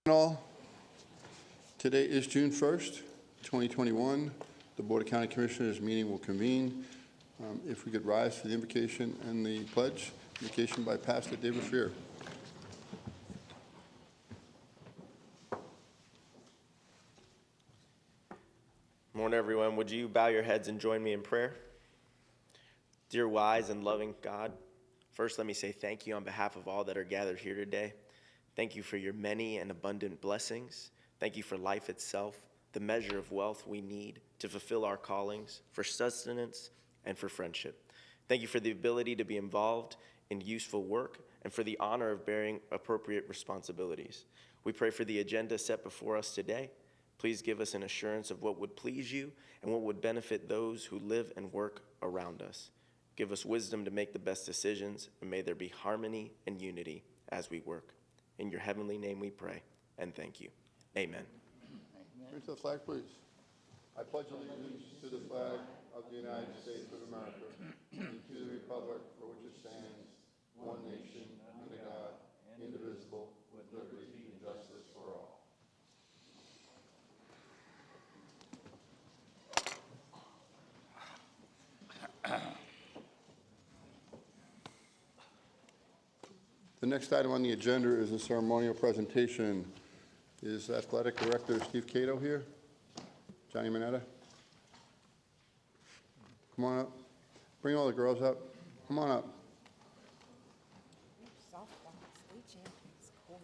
All. Today is June 1st, 2021. The Board of County Commissioners meeting will convene. If we could rise for the invocation and the pledge. Invocation by Pastor David Freer. Morning, everyone. Would you bow your heads and join me in prayer? Dear wise and loving God, first let me say thank you on behalf of all that are gathered here today. Thank you for your many and abundant blessings. Thank you for life itself, the measure of wealth we need to fulfill our callings, for sustenance, and for friendship. Thank you for the ability to be involved in useful work and for the honor of bearing appropriate responsibilities. We pray for the agenda set before us today. Please give us an assurance of what would please you and what would benefit those who live and work around us. Give us wisdom to make the best decisions, and may there be harmony and unity as we work. In your heavenly name we pray, and thank you. Amen. Turn to the flag, please. I pledge allegiance to the flag of the United States of America and to the republic for which it stands, one nation, under God, indivisible, with liberty and justice for all. The next item on the agenda is a ceremonial presentation. Is Athletic Director Steve Cato here? Johnny Manetta? Come on up. Bring all the girls up. Come on up. Softball state champions, cool.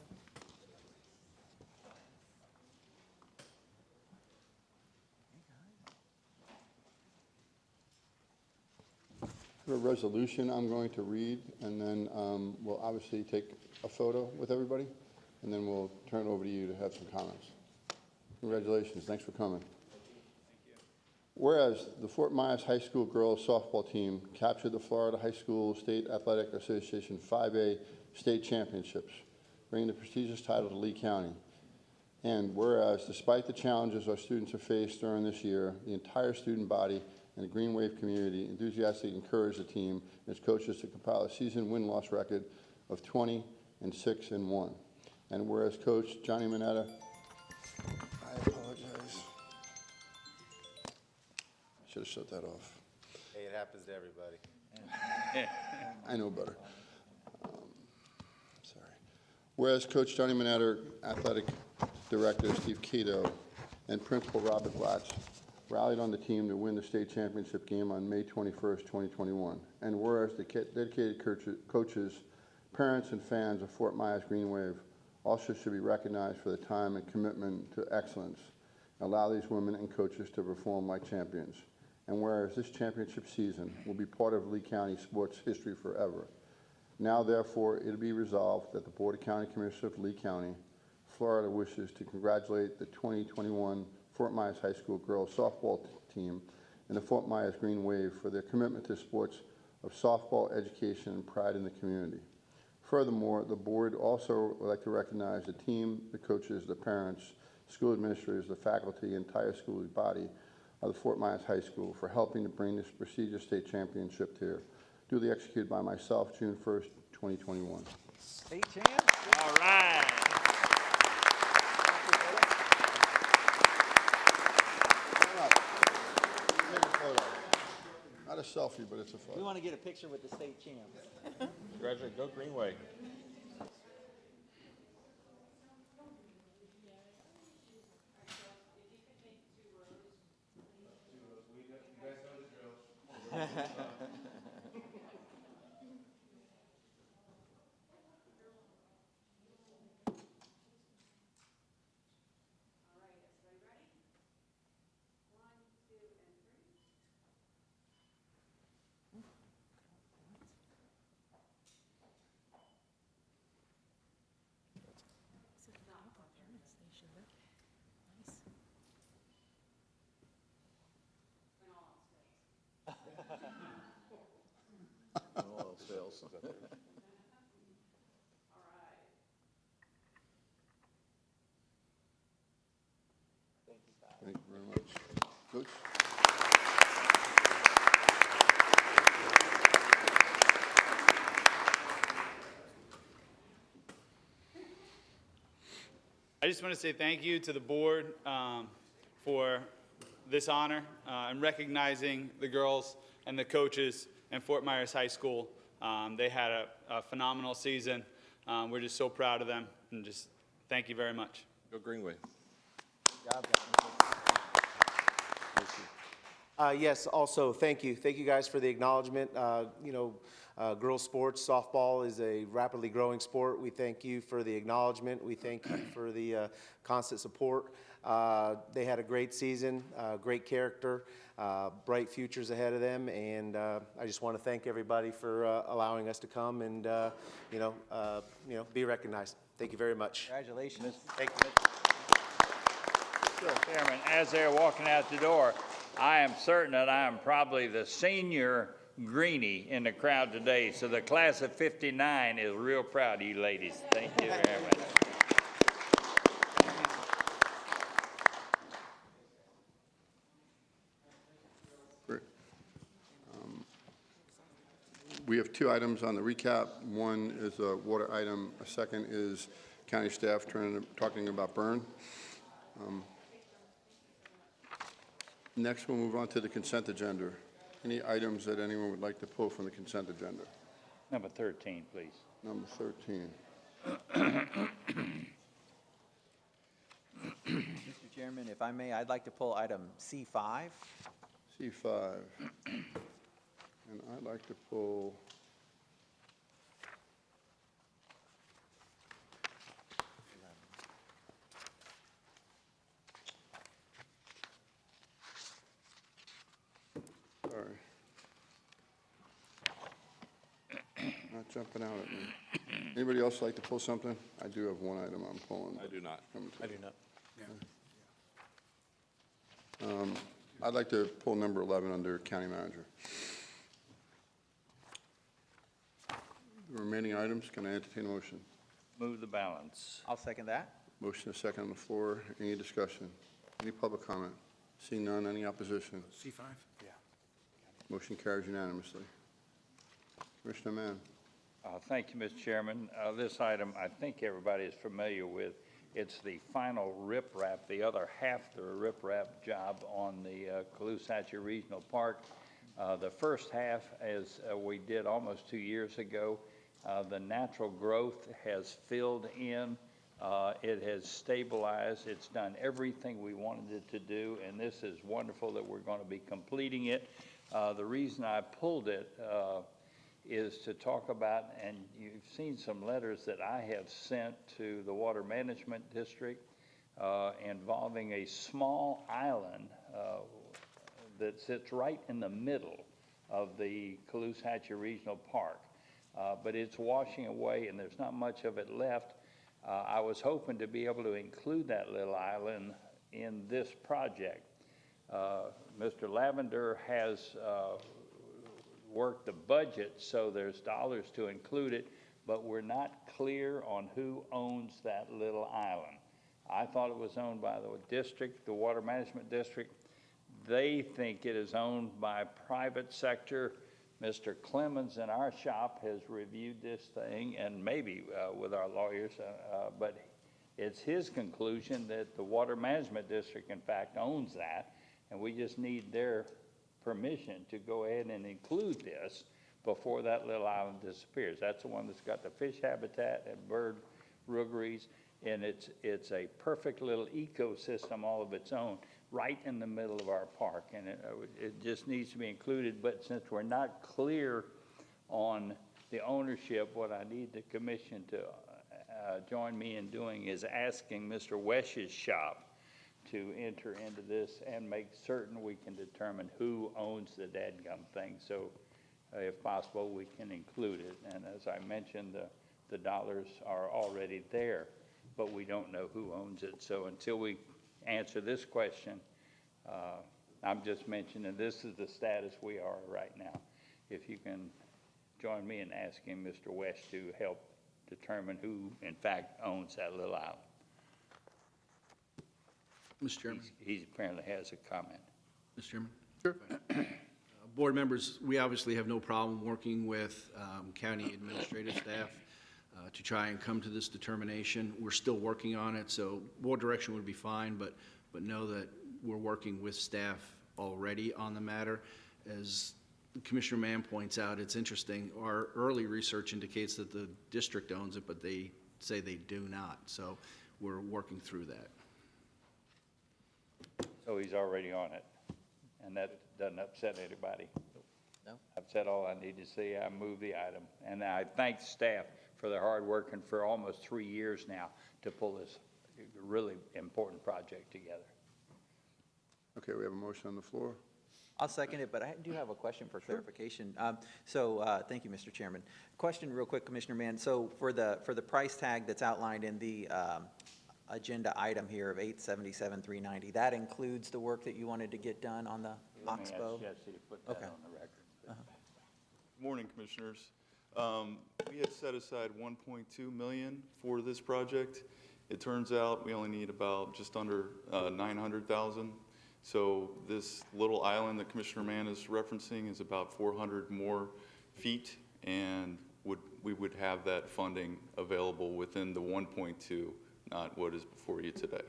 A resolution I'm going to read, and then we'll obviously take a photo with everybody, and then we'll turn it over to you to have some comments. Congratulations. Thanks for coming. Whereas the Fort Myers High School girls softball team captured the Florida High School State Athletic Association 5A state championships, bringing the prestigious title to Lee County. And whereas despite the challenges our students have faced during this year, the entire student body and the Greenway community enthusiastically encouraged the team and its coaches to compile a season win-loss record of 20-6-1. And whereas Coach Johnny Manetta, I apologize. Should have shut that off. Hey, it happens to everybody. I know better. Sorry. Whereas Coach Johnny Manetta, Athletic Director Steve Cato, and Principal Robert Blatch rallied on the team to win the state championship game on May 21st, 2021. And whereas the dedicated coaches, parents, and fans of Fort Myers Greenway also should be recognized for the time and commitment to excellence, allow these women and coaches to perform like champions. And whereas this championship season will be part of Lee County sports history forever. Now, therefore, it be resolved that the Board of County Commissioners of Lee County, Florida wishes to congratulate the 2021 Fort Myers High School girls softball team and the Fort Myers Green Wave for their commitment to sports of softball education and pride in the community. Furthermore, the board also would like to recognize the team, the coaches, the parents, school administrators, the faculty, and entire school body of the Fort Myers High School for helping to bring this prestigious state championship here. Duly executed by myself, June 1st, 2021. State champs. All right. Take a photo. Not a selfie, but it's a We photo. want to get a picture with the state champs. Congratulations. Go Greenway. Thank you very much. Coach? I just want to say thank you to the board for this honor and recognizing the girls and the coaches in Fort Myers High School. They had a phenomenal season. We're just so proud of them, and just thank you very much. Go Greenway. Good job, guys. Yes, also, thank you. Thank you guys for the acknowledgement. Girls sports, softball is a rapidly growing sport. We thank you for the acknowledgement. We thank you for the constant support. They had a great season, great character, bright futures ahead of them, and I just want to thank everybody for allowing us to come and, be recognized. Thank you very much. Congratulations. Thank you. Mr. Chairman, as they're walking out the door, I am certain that I am probably the senior greenie in the crowd today, so the class of '59 is real proud of you ladies. Thank you very much. Great. We have two items on the recap. One is a water item. A second is county staff talking about burn. Next, we'll move on to the consent agenda. Any items that anyone would like to pull from the consent agenda? Number 13, please. Number 13. Mr. Chairman, if I may, I'd like to pull item C5. C5. And I'd like to pull sorry. Not jumping out at me. Anybody else like to pull something? I do have one item I'm pulling. I do not. I do not. I'd like to pull number 11 under county manager. The remaining items, can I entertain a motion? Move the balance. I'll second that. Motion is second on the floor. Any discussion? Any public comment? Seeing none, any opposition? C5? Yeah. Motion carries unanimously. Commissioner Mann. Thank you, Mr. Chairman. This item, I think everybody is familiar with. It's the final riprap, the other half of the riprap job on the Caloosahatchee Regional Park. The first half, as we did almost 2 years ago, the natural growth has filled in. It has stabilized. It's done everything we wanted it to do, and this is wonderful that we're going to be completing it. The reason I pulled it is to talk about, and you've seen some letters that I have sent to the Water Management District involving a small island that sits right in the middle of the Caloosahatchee Regional Park. But it's washing away and there's not much of it left. I was hoping to be able to include that little island in this project. Mr. Lavender has worked the budget so there's dollars to include it, but we're not clear on who owns that little island. I thought it was owned by the district, the Water Management District. They think it is owned by private sector. Mr. Clemens in our shop has reviewed this thing, and maybe with our lawyers, but it's his conclusion that the Water Management District, in fact, owns that, and we just need their permission to go ahead and include this before that little island disappears. That's the one that's got the fish habitat and bird rookeries, and it's a perfect little ecosystem all of its own right in the middle of our park, and it just needs to be included. But since we're not clear on the ownership, what I need the commission to join me in doing is asking Mr. Wesch's shop to enter into this and make certain we can determine who owns the dadgum thing. So if possible, we can include it. And as I mentioned, the dollars are already there, but we don't know who owns it. So until we answer this question, I'm just mentioning this is the status we are right now. If you can join me in asking Mr. West to help determine who in fact owns that little island. Mr. Chairman. He apparently has a comment. Mr. Chairman. Sure. Board members, we obviously have no problem working with county administrative staff to try and come to this determination. We're still working on it, so board direction would be fine, but know that we're working with staff already on the matter. As Commissioner Mann points out, it's interesting, our early research indicates that the district owns it, but they say they do not, so we're working through that. So he's already on it, and that doesn't upset anybody. No? I've said all I need to say. I move the item, and I thank staff for their hard work and for almost 3 years now to pull this really important project together. Okay, we have a motion on the floor. I'll second it, but I do have a question for clarification. Thank you, Mr. Chairman. Question real quick, Commissioner Mann. So for the price tag that's outlined in the agenda item here of $877,390, that includes the work that you wanted to get done on the Let me ask Oxbow? Jesse to put that Okay. on the record. Good morning, Commissioners. We had set aside $1.2 million for this project. It turns out we only need about just under $900,000. So this little island that Commissioner Mann is referencing is about 400 more feet, and we would have that funding available within the 1.2, not what is before you today.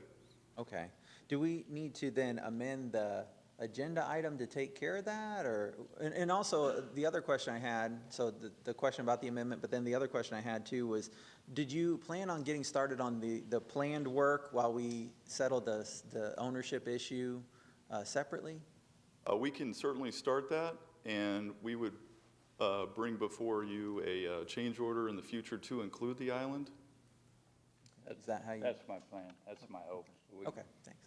Okay. Do we need to then amend the agenda item to take care of that, or, and also the other question I had, so the question about the amendment, but then the other question I had too was, did you plan on getting started on the planned work while we settled the ownership issue separately? We can certainly start that, and we would bring before you a change order in the future to include the island. Is that how you? That's my plan. That's my hope. Okay, thanks.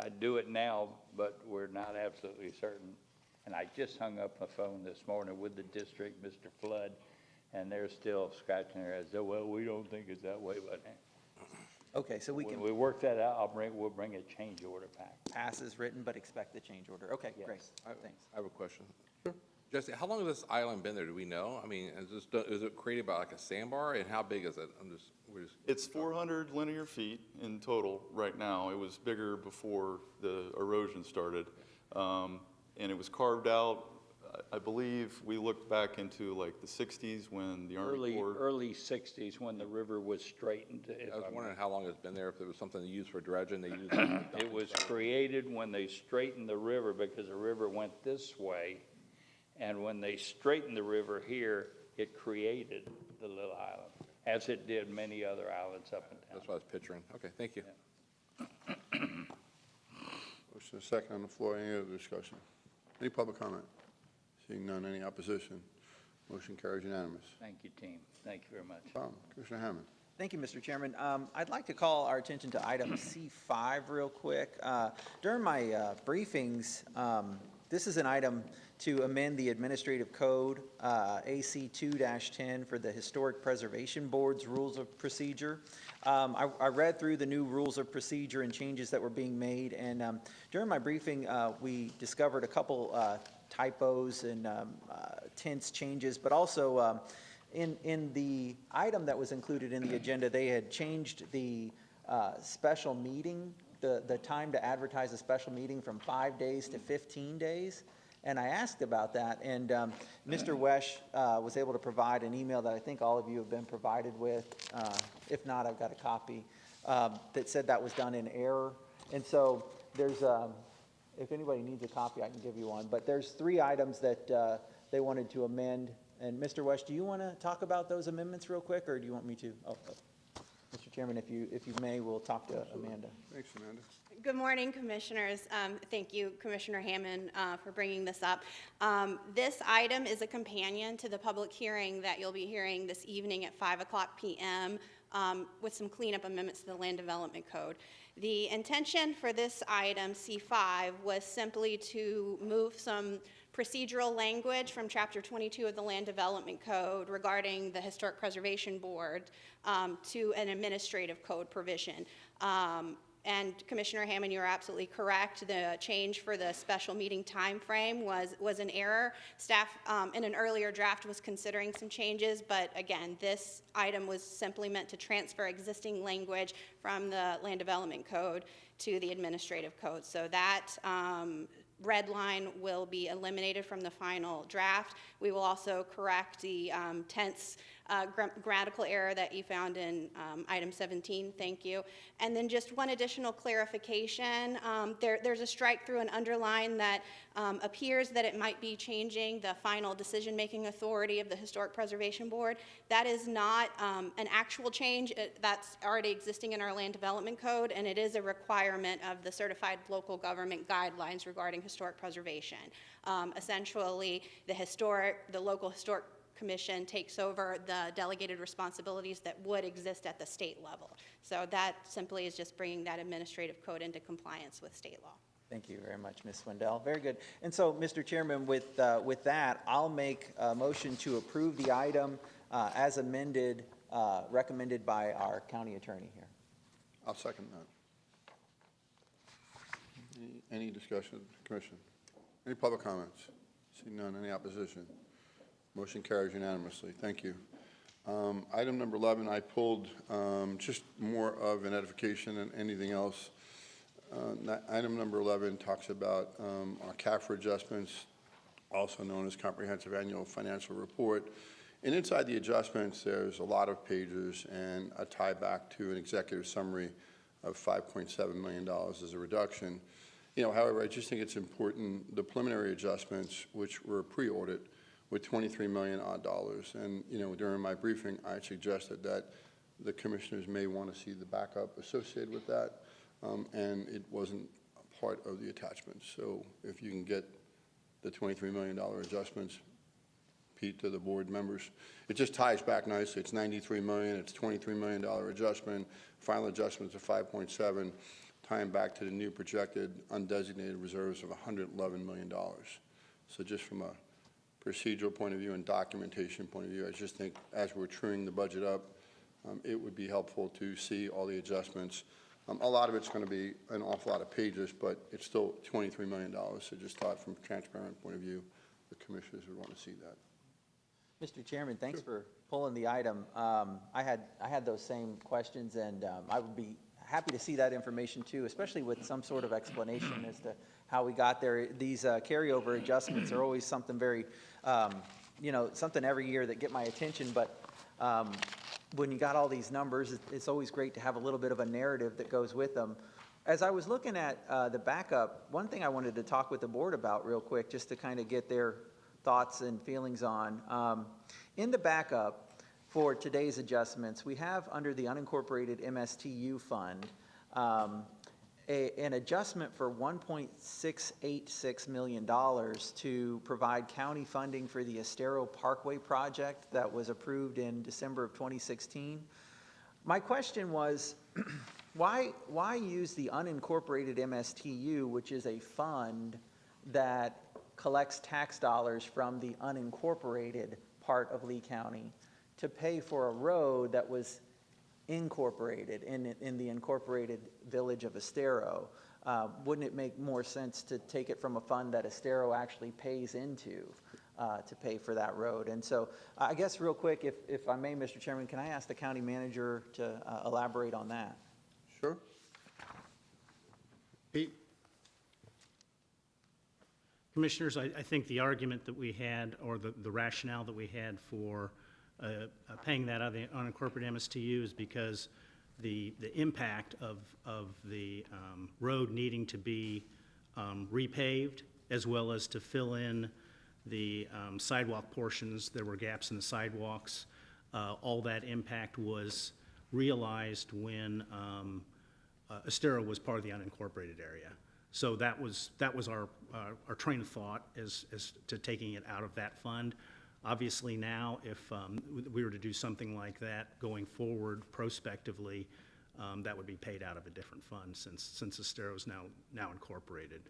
I'd do it now, but we're not absolutely certain. And I just hung up the phone this morning with the district, Mr. Flood, and they're still scratching their heads. Well, we don't think it's that way, but Okay, so we when can we work that out, we'll bring a change order back. pass as written, but expect the change order. Okay, Yes. great, thanks. I have a question. Sure. Jesse, how long has this island been there? Do we know? I mean, is it created by like a sandbar, and how big is it? It's 400 linear feet in total right now. It was bigger before the erosion started. And it was carved out, I believe, we looked back into like the 60s when the Army Corps. Early 60s when the river was straightened. I was wondering how long it's been there, if it was something they used for dredging, they used. It was created when they straightened the river because the river went this way. And when they straightened the river here, it created the little island, as it did many other islands up and down. That's what I was picturing. Okay, thank you. Motion is second on the floor. Any other discussion? Any public comment? Seeing none, any opposition? Motion carries unanimous. Thank you, team. Thank you very much. Problem. Commissioner Hammond. Thank you, Mr. Chairman. I'd like to call our attention to item C5 real quick. During my briefings, this is an item to amend the administrative code, AC 2-10 for the Historic Preservation Board's rules of procedure. I read through the new rules of procedure and changes that were being made, and during my briefing, we discovered a couple typos and tense changes, but also in the item that was included in the agenda, they had changed the special meeting, the time to advertise a special meeting from 5 days to 15 days. And I asked about that, and Mr. Wesh was able to provide an email that I think all of you have been provided with. If not, I've got a copy that said that was done in error. And so there's, if anybody needs a copy, I can give you one. But there's 3 items that they wanted to amend. And Mr. Wesh, do you want to talk about those amendments real quick, or do you want me to? Mr. Chairman, if you may, we'll talk to Amanda. Thanks, Amanda. Good morning, Commissioners. Thank you, Commissioner Hammond, for bringing this up. This item is a companion to the public hearing that you'll be hearing this evening at 5:00 p.m. With some cleanup amendments to the Land Development Code. The intention for this item, C5, was simply to move some procedural language from Chapter 22 of the Land Development Code regarding the Historic Preservation Board to an administrative code provision. And Commissioner Hammond, you're absolutely correct. The change for the special meeting time frame was an error. Staff in an earlier draft was considering some changes, but again, this item was simply meant to transfer existing language from the Land Development Code to the Administrative Code. So that red line will be eliminated from the final draft. We will also correct the tense grammatical error that you found in item 17. Thank you. And then just one additional clarification. There's a strike through and underline that appears that it might be changing the final decision-making authority of the Historic Preservation Board. That is not an actual change. That's already existing in our land development code, and it is a requirement of the certified local government guidelines regarding historic preservation. Essentially, the local historic commission takes over the delegated responsibilities that would exist at the state level. So that simply is just bringing that administrative code into compliance with state law. Thank you very much, Ms. Swindell. Very good. And so, Mr. Chairman, with that, I'll make a motion to approve the item as amended, recommended by our county attorney here. I'll second that. Any discussion, Commission? Any public comments? See none. Any opposition? Motion carries unanimously. Thank you. Item number 11, I pulled just more of an edification than anything else. Item number 11 talks about our CAFR adjustments, also known as Comprehensive Annual Financial Report. And inside the adjustments, there's a lot of pages and a tie back to an executive summary of $5.7 million as a reduction. However, I just think it's important, the preliminary adjustments, which were pre-audit, with $23 million odd. And, during my briefing, I suggested that the commissioners may want to see the backup associated with that, and it wasn't a part of the attachment. So if you can get the $23 million adjustments, Pete, to the board members, it just ties back nicely. It's $93 million, it's $23 million adjustment, final adjustments of 5.7, tying back to the new projected undesignated reserves of $111 million. So just from a procedural point of view and documentation point of view, I just think as we're truing the budget up, it would be helpful to see all the adjustments. A lot of it's going to be an awful lot of pages, but it's still $23 million. So just thought from a transparent point of view, the commissioners would want to see that. Mr. Chairman, thanks for pulling the item. I had those same questions, and I would be happy to see that information too, especially with some sort of explanation as to how we got there. These carryover adjustments are always something very, something every year that get my attention, but when you got all these numbers, it's always great to have a little bit of a narrative that goes with them. As I was looking at the backup, one thing I wanted to talk with the board about real quick, just to kind of get their thoughts and feelings on. In the backup for today's adjustments, we have under the unincorporated MSTU fund an adjustment for $1.686 million to provide county funding for the Estero Parkway project that was approved in December of 2016. My question was, why use the unincorporated MSTU, which is a fund that collects tax dollars from the unincorporated part of Lee County, to pay for a road that was incorporated in the incorporated village of Estero? Wouldn't it make more sense to take it from a fund that Estero actually pays into to pay for that road? And so I guess real quick, if I may, Mr. Chairman, can I ask the county manager to elaborate on that? Sure. Pete? Commissioners, I think the argument that we had, or the rationale that we had for paying that out of the unincorporated MSTU is because the impact of the road needing to be repaved, as well as to fill in the sidewalk portions. There were gaps in the sidewalks. All that impact was realized when Estero was part of the unincorporated area. So that was our train of thought as to taking it out of that fund. Obviously now, if we were to do something like that going forward prospectively, that would be paid out of a different fund since Estero is now incorporated.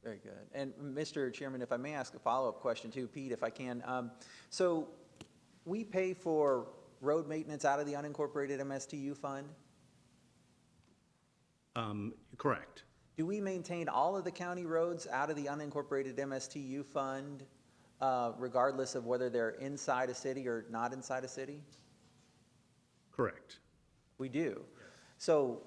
Very good. And Mr. Chairman, if I may ask a follow-up question too, Pete, if I can. So we pay for road maintenance out of the unincorporated MSTU fund? Correct. Do we maintain all of the county roads out of the unincorporated MSTU fund, regardless of whether they're inside a city or not inside a city? Correct. We do. So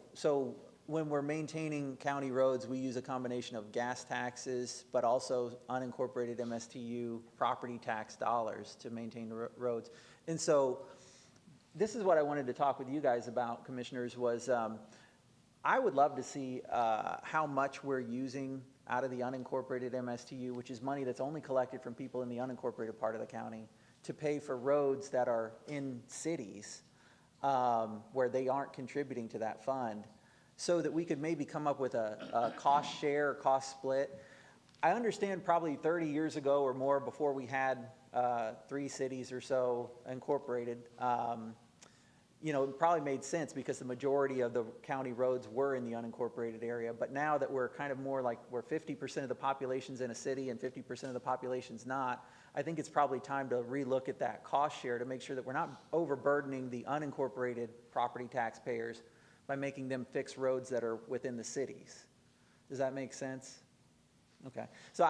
when we're maintaining county roads, we use a combination of gas taxes, but also unincorporated MSTU property tax dollars to maintain the roads. And so this is what I wanted to talk with you guys about, commissioners, was I would love to see how much we're using out of the unincorporated MSTU, which is money that's only collected from people in the unincorporated part of the county, to pay for roads that are in cities where they aren't contributing to that fund, so that we could maybe come up with a cost share, cost split. I understand probably 30 years ago or more, before we had 3 cities or so incorporated, it probably made sense because the majority of the county roads were in the unincorporated area. But now that we're kind of more like where 50% of the population's in a city and 50% of the population's not, I think it's probably time to relook at that cost share to make sure that we're not overburdening the unincorporated property taxpayers by making them fix roads that are within the cities. Does that make sense? Okay. So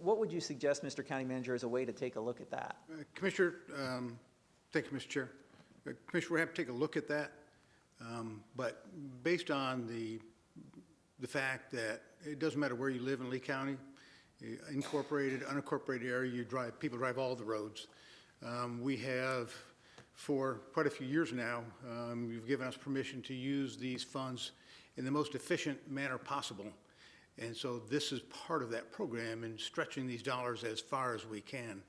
what would you suggest, Mr. County Manager, as a way to take a look at that? Commissioner, thank you, Mr. Chair. Commissioner, we have to take a look at that, but based on the fact that it doesn't matter where you live in Lee County, incorporated, unincorporated area, people drive all the roads. We have, for quite a few years now, you've given us permission to use these funds in the most efficient manner possible. And so this is part of that program in stretching these dollars as far as we can.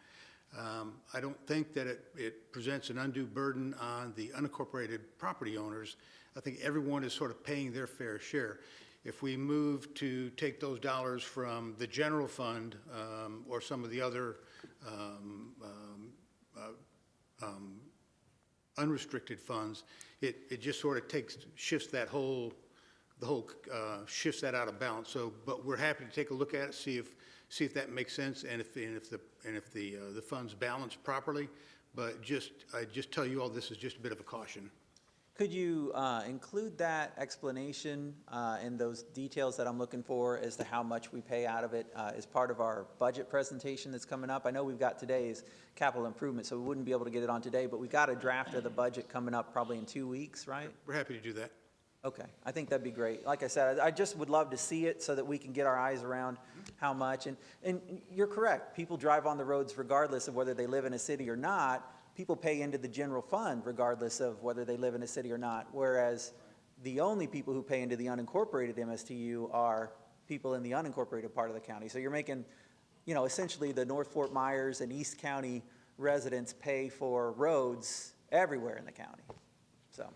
I don't think that it presents an undue burden on the unincorporated property owners. I think everyone is sort of paying their fair share. If we move to take those dollars from the general fund or some of the other unrestricted funds, it just sort of shifts that shifts that out of balance. So, but we're happy to take a look at it, see if that makes sense, and if the funds balance properly. But I just tell you all, this is just a bit of a caution. Could you include that explanation and those details that I'm looking for as to how much we pay out of it as part of our budget presentation that's coming up? I know we've got today's capital improvement, so we wouldn't be able to get it on today, but we've got a draft of the budget coming up probably in 2 weeks, right? We're happy to do that. Okay, I think that'd be great. Like I said, I just would love to see it so that we can get our eyes around how much. And you're correct, people drive on the roads regardless of whether they live in a city or not. People pay into the general fund regardless of whether they live in a city or not, whereas the only people who pay into the unincorporated MSTU are people in the unincorporated part of the county. So you're making, essentially the North Fort Myers and East County residents pay for roads everywhere in the county. So.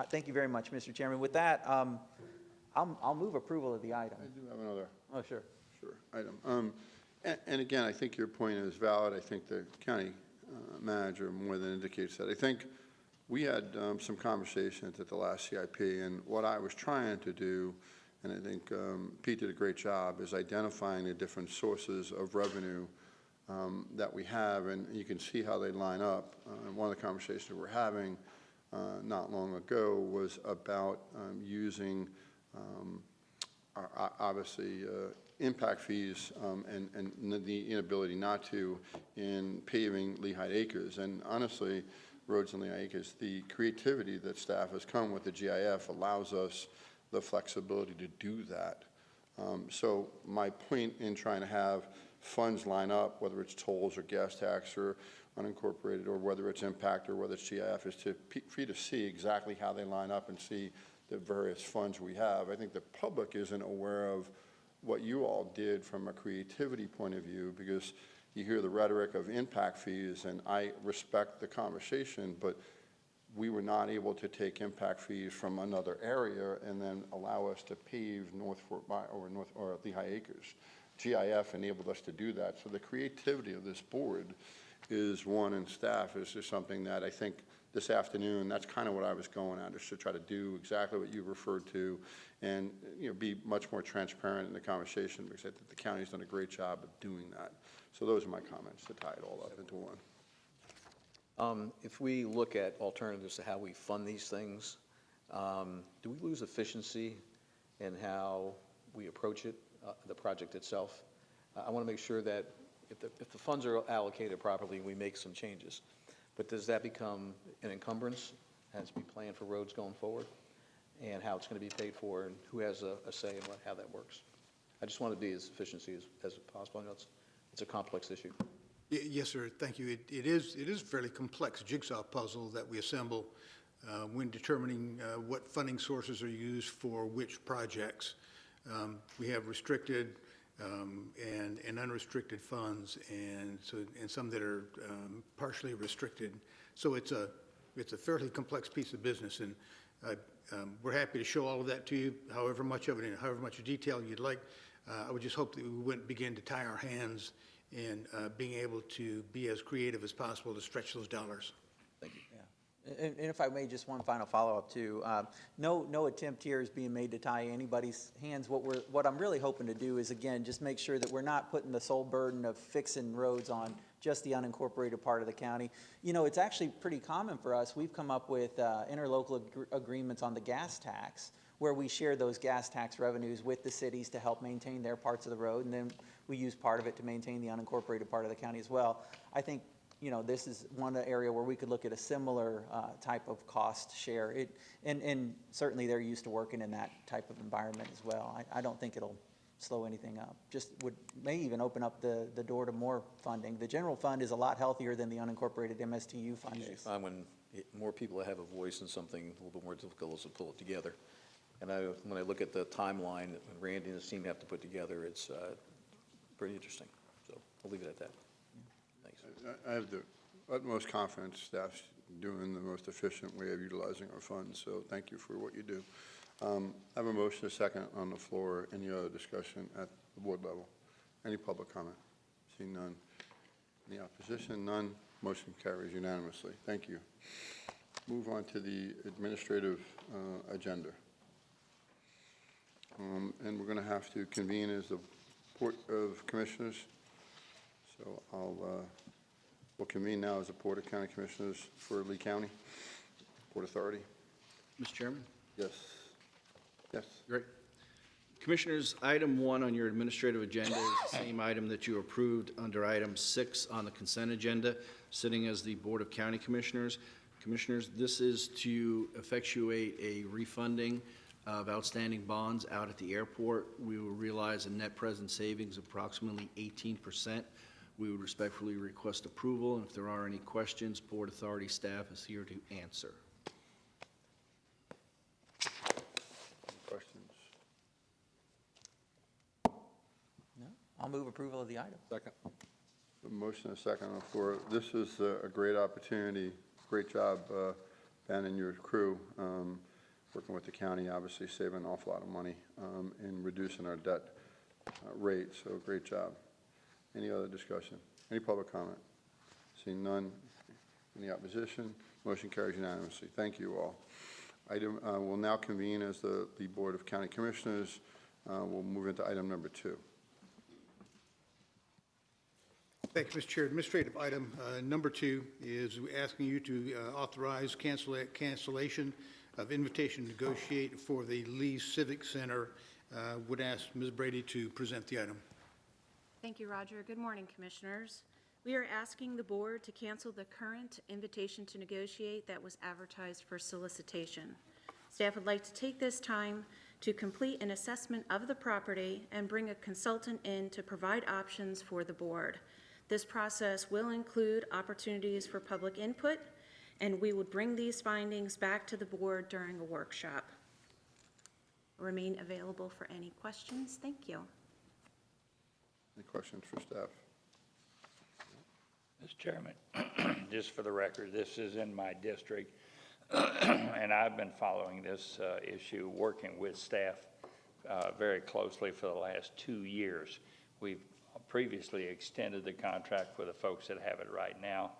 Thank you very much, Mr. Chairman. With that, I'll move approval of the item. I do have another. Oh, sure. Item. And again, I think your point is valid. I think the county manager more than indicates that. I think we had some conversations at the last CIP, and what I was trying to do, and I think Pete did a great job, is identifying the different sources of revenue that we have, and you can see how they line up. One of the conversations we're having not long ago was about using obviously impact fees and the inability not to in paving Lehigh Acres. And honestly, roads in Lehigh Acres, the creativity that staff has come with the GIF allows us the flexibility to do that. So my point in trying to have funds line up, whether it's tolls or gas tax or unincorporated, or whether it's impact or whether it's GIF, is for you to see exactly how they line up and see the various funds we have. I think the public isn't aware of what you all did from a creativity point of view, because you hear the rhetoric of impact fees, and I respect the conversation, but we were not able to take impact fees from another area and then allow us to pave North Fort Myers or Lehigh Acres. GIF enabled us to do that. So the creativity of this board is one, and staff is just something that I think this afternoon, that's kind of what I was going at, is to try to do exactly what you referred to and be much more transparent in the conversation, because I think the county's done a great job of doing that. So those are my comments to tie it all up into one. If we look at alternatives to how we fund these things, do we lose efficiency in how we approach it, the project itself? I want to make sure that if the funds are allocated properly, we make some changes. But does that become an encumbrance as we plan for roads going forward, and how it's going to be paid for, and who has a say in how that works? I just want to be as efficient as possible. I know it's a complex issue. Yes, sir, thank you. It is a fairly complex jigsaw puzzle that we assemble when determining what funding sources are used for which projects. We have restricted and unrestricted funds, and some that are partially restricted. So it's a fairly complex piece of business, and we're happy to show all of that to you, however much of it, in however much detail you'd like. I would just hope that we wouldn't begin to tie our hands in being able to be as creative as possible to stretch those dollars. Thank you. Yeah. And if I may, just one final follow-up too. No attempt here is being made to tie anybody's hands. What I'm really hoping to do is, again, just make sure that we're not putting the sole burden of fixing roads on just the unincorporated part of the county. You know, it's actually pretty common for us. We've come up with interlocal agreements on the gas tax, where we share those gas tax revenues with the cities to help maintain their parts of the road, and then we use part of it to maintain the unincorporated part of the county as well. I think, you know, this is one area where we could look at a similar type of cost share. And certainly they're used to working in that type of environment as well. I don't think it'll slow anything up. May even open up the door to more funding. The general fund is a lot healthier than the unincorporated MSTU fund Usually is. find when more people have a voice in something, a little bit more difficult is to pull it together. And when I look at the timeline that Randy and his team have to put together, it's pretty interesting. So I'll leave it at that. Thanks. I have the utmost confidence staff's doing the most efficient way of utilizing our funds, so thank you for what you do. I have a motion, a second on the floor. Any other discussion at the board level? Any public comment? Seeing none. Any opposition? None. Motion carries unanimously. Thank you. Move on to the administrative agenda. And we're going to have to convene as the Board of Commissioners. So we'll convene now as the Board of County Commissioners for Lee County, Port Authority. Mr. Chairman? Yes. Yes. Great. Commissioners, item 1 on your administrative agenda is the same item that you approved under item 6 on the consent agenda, sitting as the Board of County Commissioners. Commissioners, this is to effectuate a refunding of outstanding bonds out at the airport. We will realize a net present savings of approximately 18%. We would respectfully request approval, and if there are any questions, Port Authority staff is here to answer. Questions? No? I'll move approval of the item. Second. A motion, a second on the floor. This is a great opportunity. Great job, Ben and your crew, working with the county, obviously saving an awful lot of money and reducing our debt rate. So great job. Any other discussion? Any public comment? Seeing none. Any opposition? Motion carries unanimously. Thank you all. Item will now convene as the Board of County Commissioners. We'll move into item number 2. Thank you, Mr. Chair. Administrative item number 2 is asking you to authorize cancellation of invitation to negotiate for the Lee Civic Center. Would ask Ms. Brady to present the item. Thank you, Roger. Good morning, Commissioners. We are asking the board to cancel the current invitation to negotiate that was advertised for solicitation. Staff would like to take this time to complete an assessment of the property and bring a consultant in to provide options for the board. This process will include opportunities for public input, and we would bring these findings back to the board during a workshop. Remain available for any questions. Thank you. Any questions for staff? Mr. Chairman, just for the record, this is in my district, and I've been following this issue, working with staff very closely for the last 2 years. We've previously extended the contract for the folks that have it right now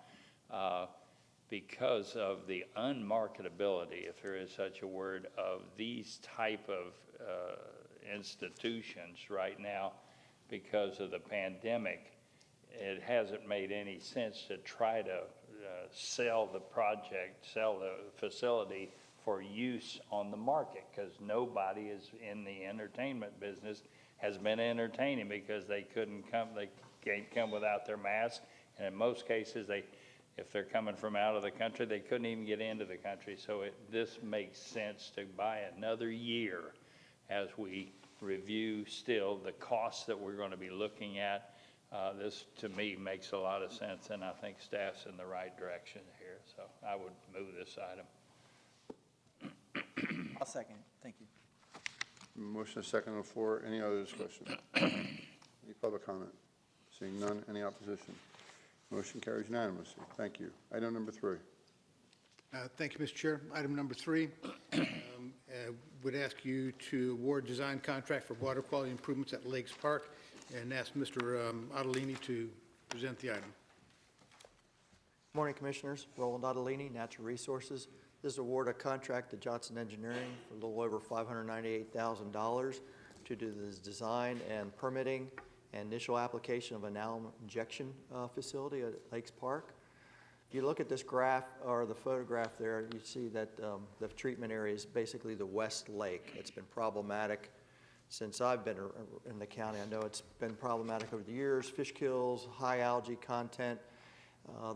because of the unmarketability, if there is such a word, of these type of institutions right now. Because of the pandemic, it hasn't made any sense to try to sell the project, sell the facility for use on the market, because nobody is in the entertainment business has been entertaining because they can't come without their mask, and in most cases, if they're coming from out of the country, they couldn't even get into the country. So this makes sense to buy another year as we review still the costs that we're going to be looking at This, to me, makes a lot of sense, and I think staff's in the right direction here, so I would move this item. I'll second it. Thank you. Motion is second on the floor. Any other discussion? Any public comment? Seeing none, any opposition? Motion carries unanimously. Thank you. Item number 3. Thank you, Mr. Chair. Item number 3, would ask you to award design contract for water quality improvements at Lakes Park and ask Mr. Ottolini to present the item. Morning, Commissioners. Roland Ottolini, Natural Resources. This is award a contract to Johnson Engineering for a little over $598,000 to do the design and permitting and initial application of an alum injection facility at Lakes Park. If you look at this graph, or the photograph there, you see that the treatment area is basically the West Lake. It's been problematic since I've been in the county. I know it's been problematic over the years, fish kills, high algae content.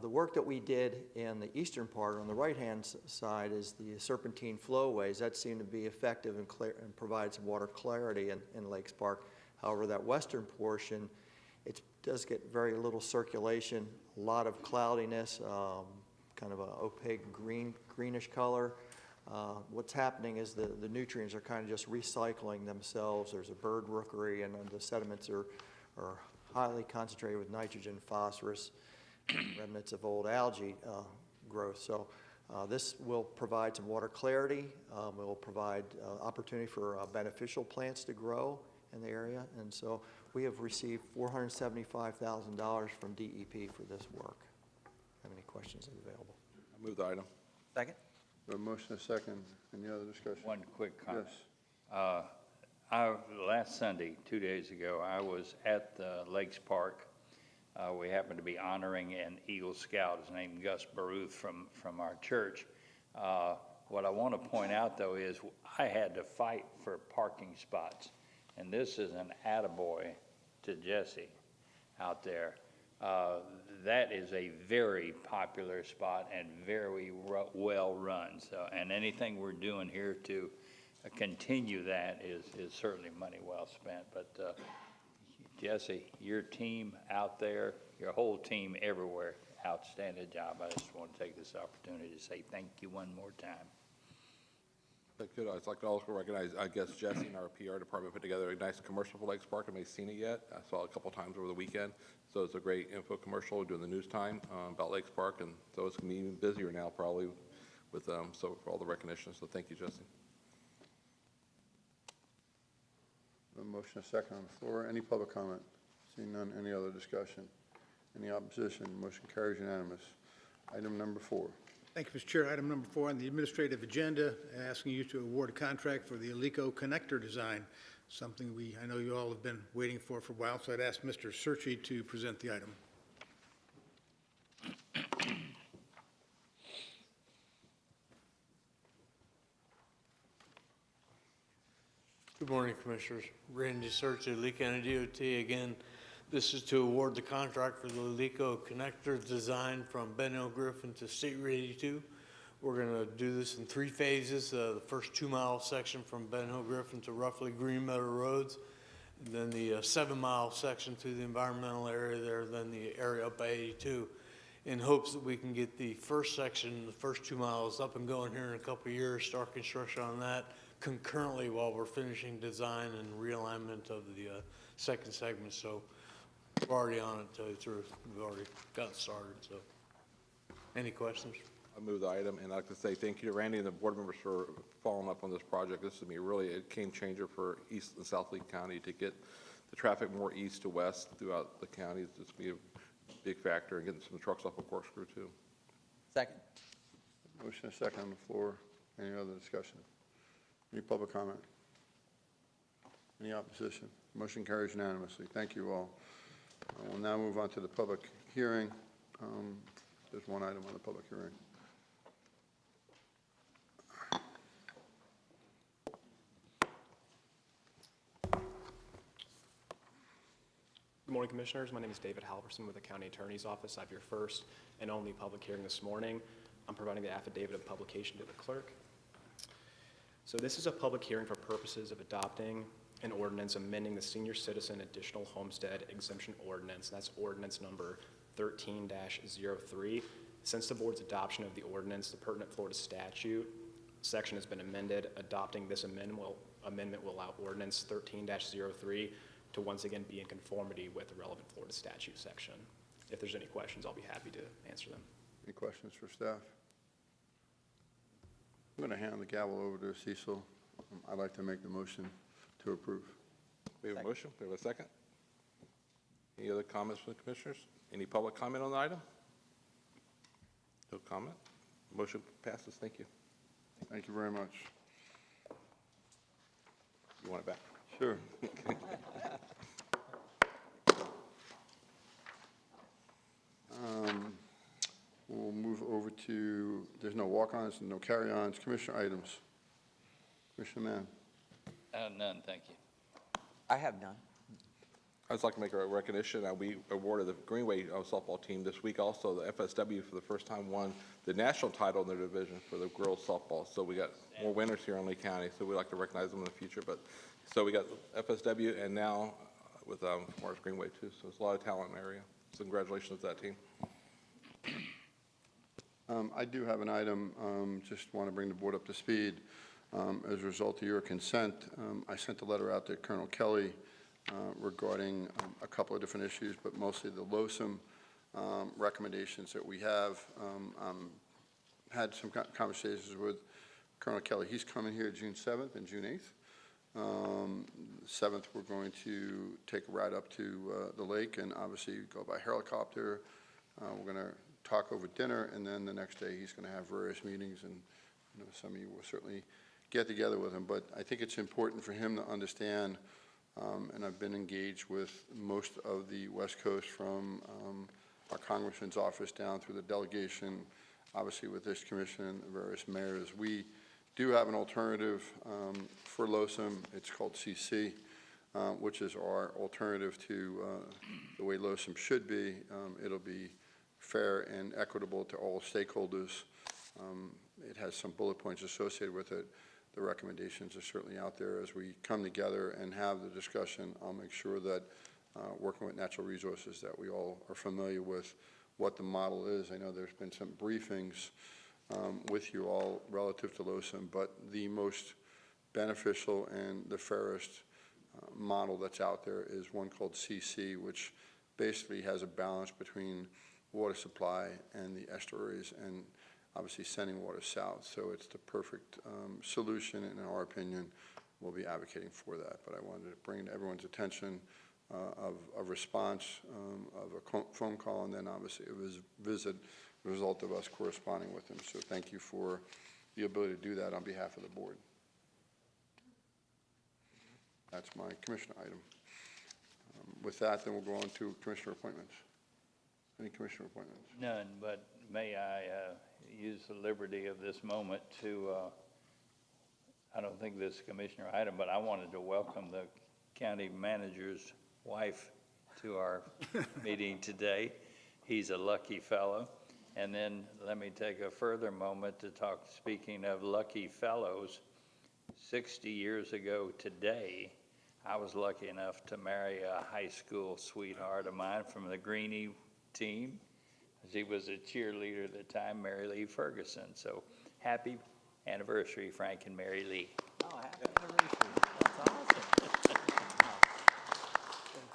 The work that we did in the eastern part, on the right-hand side, is the serpentine flowways. That seemed to be effective and provide some water clarity in Lakes Park. However, that western portion, it does get very little circulation, a lot of cloudiness, kind of an opaque greenish color. What's happening is the nutrients are kind of just recycling themselves. There's a bird rookery, and the sediments are highly concentrated with nitrogen, phosphorus, remnants of old algae growth. So this will provide some water clarity. It will provide opportunity for beneficial plants to grow in the area. And so we have received $475,000 from DEP for this work. Have any questions available? I move the item. Second? A motion is second. Any other discussion? One quick comment. Yes. Last Sunday, 2 days ago, I was at the Lakes Park. We happened to be honoring an Eagle Scout. His name Gus Baruth from our church. What I want to point out, though, is I had to fight for parking spots. And this is an attaboy to Jesse out there. That is a very popular spot and very well run. So, and anything we're doing here to continue that is certainly money well spent. But Jesse, your team out there, your whole team everywhere, outstanding job. I just want to take this opportunity to say thank you one more time. Thank you. I'd like to also recognize, I guess, Jesse and our PR department put together a nice commercial for Lakes Park. I haven't seen it yet. I saw it a couple times over the weekend. So it's a great info commercial during the news time about Lakes Park. And so it's going to be even busier now probably with so for all the recognition. So thank you, Jesse. A motion is second on the floor. Any public comment? Seeing none, any other discussion? Any opposition? Motion carries unanimous. Item number 4. Thank you, Mr. Chair. Item number 4 on the administrative agenda, asking you to award a contract for the Alico connector design, something I know you all have been waiting for a while, so I'd ask Mr. Searchy to present the item. Good morning, Commissioners. Randy Searchy, Lee County DOT. Again, this is to award the contract for the Alico connector design from Ben Hill Griffin to State Road 82. We're going to do this in 3 phases. The first 2-mile section from Ben Hill Griffin to roughly Green Meadow Roads, and then the 7-mile section through the environmental area there, then the area up by 82, in hopes that we can get the first section, the first 2 miles up and going here in a couple of years, start construction on that concurrently while we're finishing design and realignment of the second segment. So we're already on it, to tell you the truth. We've already gotten started, so. Any questions? I move the item, and I'd like to say thank you to Randy and the board members for following up on this project. This is going to be really a game changer for East and South Lee County to get the traffic more east to west throughout the county. It's going to be a big factor in getting some trucks off of Corkscrew, too. Second. Motion is second on the floor. Any other discussion? Any public comment? Any opposition? Motion carries unanimously. Thank you all. We'll now move on to the public hearing. There's one item on the public hearing. Good morning, Commissioners. My name is David Halverson with the County Attorney's Office. I have your first and only public hearing this morning. I'm providing the affidavit of publication to the clerk. So this is a public hearing for purposes of adopting an ordinance amending the senior citizen additional homestead exemption ordinance. That's ordinance number 13-03. Since the board's adoption of the ordinance, the pertinent Florida statute section has been amended. Adopting this amendment will allow ordinance 13-03 to once again be in conformity with the relevant Florida statute section. If there's any questions, I'll be happy to answer them. Any questions for staff? I'm going to hand the gavel over to Cecil. I'd like to make the motion to approve. We have a motion. We have a second. Any other comments from the commissioners? Any public comment on the item? No comment. Motion passes. Thank you. Thank you very much. You want it back? Sure. We'll move over to, there's no walk-ons and no carry-ons. Commissioner items. Commissioner Mann. None, thank you. I have none. I'd just like to make a recognition. We awarded the Greenway softball team this week. Also, the FSW for the first time won the national title in their division for the girls softball. So we got more winners here in Lee County. So we'd like to recognize them in the future. But so we got FSW and now with Morris Greenway too. So there's a lot of talent in the area. So congratulations to that team. I do have an item, just want to bring the board up to speed. As a result of your consent, I sent a letter out to Colonel Kelly regarding a couple of different issues, but mostly the LOSM recommendations that we have. Had some conversations with Colonel Kelly. He's coming here June 7th and June 8th. 7th, we're going to take a ride up to the lake and obviously go by helicopter. We're going to talk over dinner, and then the next day he's going to have various meetings, and you know, some of you will certainly get together with him. But I think it's important for him to understand, and I've been engaged with most of the West Coast from our congressman's office down through the delegation, obviously with this commission and the various mayors. We do have an alternative for LOSM. It's called CC, which is our alternative to the way LOSM should be. It'll be fair and equitable to all stakeholders. It has some bullet points associated with it. The recommendations are certainly out there. As we come together and have the discussion, I'll make sure that working with natural resources that we all are familiar with what the model is. I know there's been some briefings with you all relative to LOSM, but the most beneficial and the fairest model that's out there is one called CC, which basically has a balance between water supply and the estuaries and obviously sending water south. So it's the perfect solution, and in our opinion, we'll be advocating for that. But I wanted to bring to everyone's attention of a response of a phone call, and then obviously it was visit, the result of us corresponding with them. So thank you for the ability to do that on behalf of the board. That's my commissioner item. With that, then we'll go on to commissioner appointments. Any commissioner appointments? None, but may I use the liberty of this moment to, I don't think this is a commissioner item, but I wanted to welcome the county manager's wife to our meeting today. He's a lucky fellow. And then let me take a further moment to talk, speaking of lucky fellows, 60 years ago today, I was lucky enough to marry a high school sweetheart of mine from the Greenway team. She was a cheerleader at the time, Mary Lee Ferguson. So happy anniversary, Frank and Mary Lee. Oh, happy anniversary. That's awesome.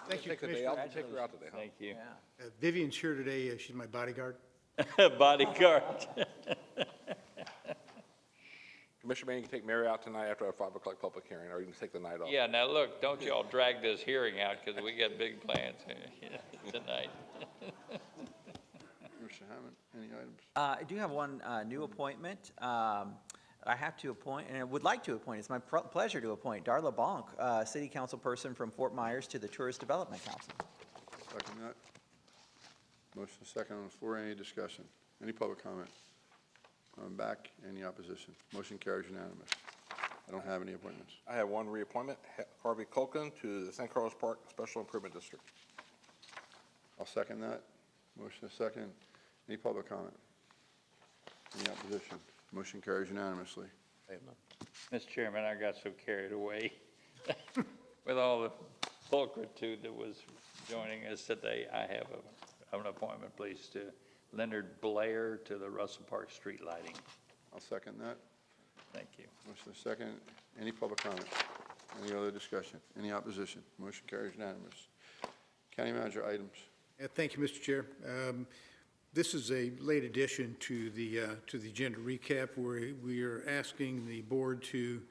Thank you, Take the day Commissioner. out, take her out today, huh? Thank you. Yeah. Vivian's here today. She's my bodyguard. Bodyguard. Commissioner Manning, you can take Mary out tonight after our 5 o'clock public hearing, or you can take the night off. Yeah, now look, don't y'all drag this hearing out because we got big plans tonight. Commissioner Hammond, any items? I do have one new appointment. I have to appoint, and I would like to appoint, it's my pleasure to appoint Darla Bonk, City Council person from Fort Myers, to the Tourist Development Council. Second that. Motion second on the floor. Any discussion? Any public comment? Back. Any opposition? Motion carries unanimous. I don't have any appointments. I have one reappointment, Harvey Culkin to the St. Carlos Park Special Improvement District. I'll second that. Motion is second. Any public comment? Any opposition? Motion carries unanimously. Mr. Chairman, I got so carried away With all the pulchritude that was joining us today, I have an appointment, please, to Leonard Blair to the Russell Park Street Lighting. I'll second that. Thank you. Motion is second. Any public comment? Any other discussion? Any opposition? Motion carries unanimous. County manager items. Thank you, Mr. Chair. This is a late addition to the agenda recap where we are asking the board to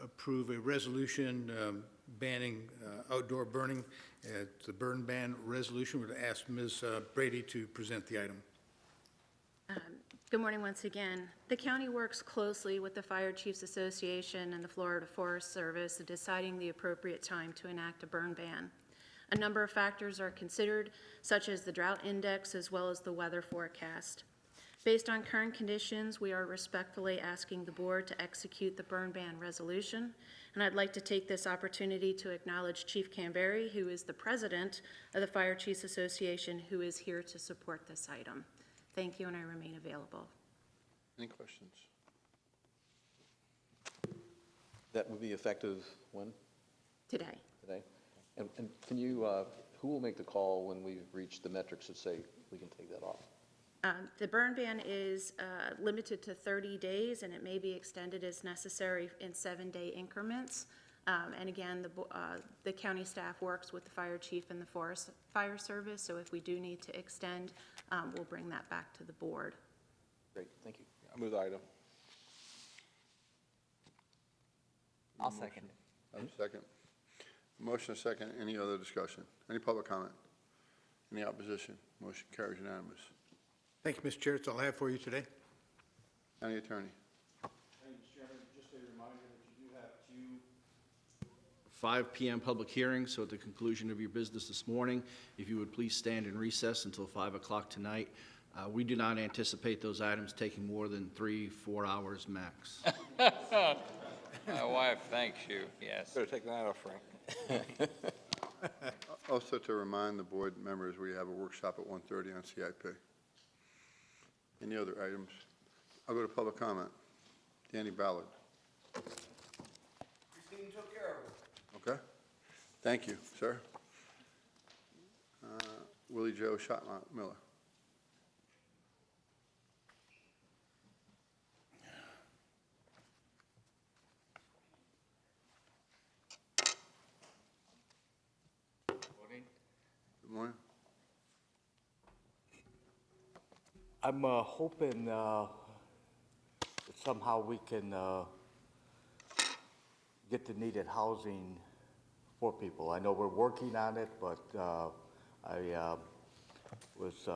approve a resolution banning outdoor burning. It's a burn ban resolution. We're going to ask Ms. Brady to present the item. Good morning once again. The county works closely with the Fire Chiefs Association and the Florida Forest Service in deciding the appropriate time to enact a burn ban. A number of factors are considered, such as the drought index as well as the weather forecast. Based on current conditions, we are respectfully asking the board to execute the burn ban resolution. And I'd like to take this opportunity to acknowledge Chief Canberry, who is the president of the Fire Chiefs Association, who is here to support this item. Thank you, and I remain available. Any questions? That would be effective when? Today. Today? And can you, who will make the call when we've reached the metrics that say we can take that off? The burn ban is limited to 30 days, and it may be extended as necessary in 7-day increments. And again, the county staff works with the fire chief and the forest fire service, so if we do need to extend, we'll bring that back to the board. Great, thank you. I move the item. I'll second it. I'll second. Motion is second. Any other discussion? Any public comment? Any opposition? Motion carries unanimous. Thank you, Mr. Chair. That's all I have for you today. County attorney. Thank you, Mr. Chairman. Just a reminder that you do have 5 p.m. public hearings, so at the conclusion of your business this morning, if you would please stand in recess until 5 o'clock tonight. We do not anticipate those items taking more than 3-4 hours max. My wife thanks you, yes. Better take that off, Frank. Also to remind the board members, we have a workshop at 1:30 on CIP. Any other items? I'll go to public comment. Danny Ballard. Christine took care of it. Okay. Thank you, sir. Willie Joe Miller. Good morning. I'm hoping that somehow we can get the needed housing for people. I know we're working on it, but I was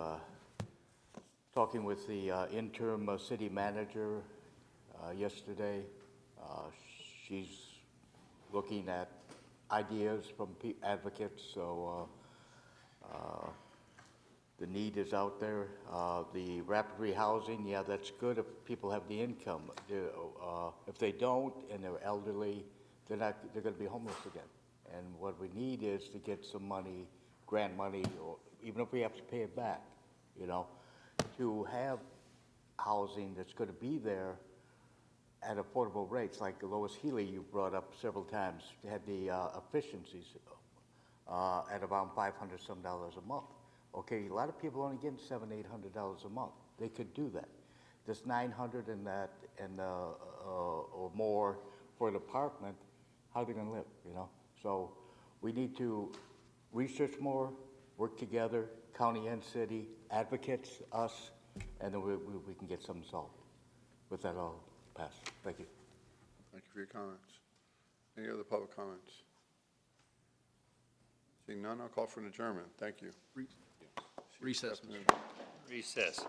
talking with the interim city manager yesterday. She's looking at ideas from advocates, so the need is out there. The rapid rehousing, yeah, that's good if people have the income. If they don't and they're elderly, they're going to be homeless again. And what we need is to get some money, grant money, or even if we have to pay it back, you know, to have housing that's going to be there at affordable rates, like Lois Healy you brought up several times, had the efficiencies at around $500-some a month. Okay, a lot of people only getting $700-800 a month. They could do that. This $900 and that and or more for an apartment, how are they going to live? You know, so we need to research more, work together, county and city, advocates, us, and then we can get something solved. With that, I'll pass. Thank you. Thank you for your comments. Any other public comments? Seeing none, I'll call for an adjournment. Thank you. Recess. Recess.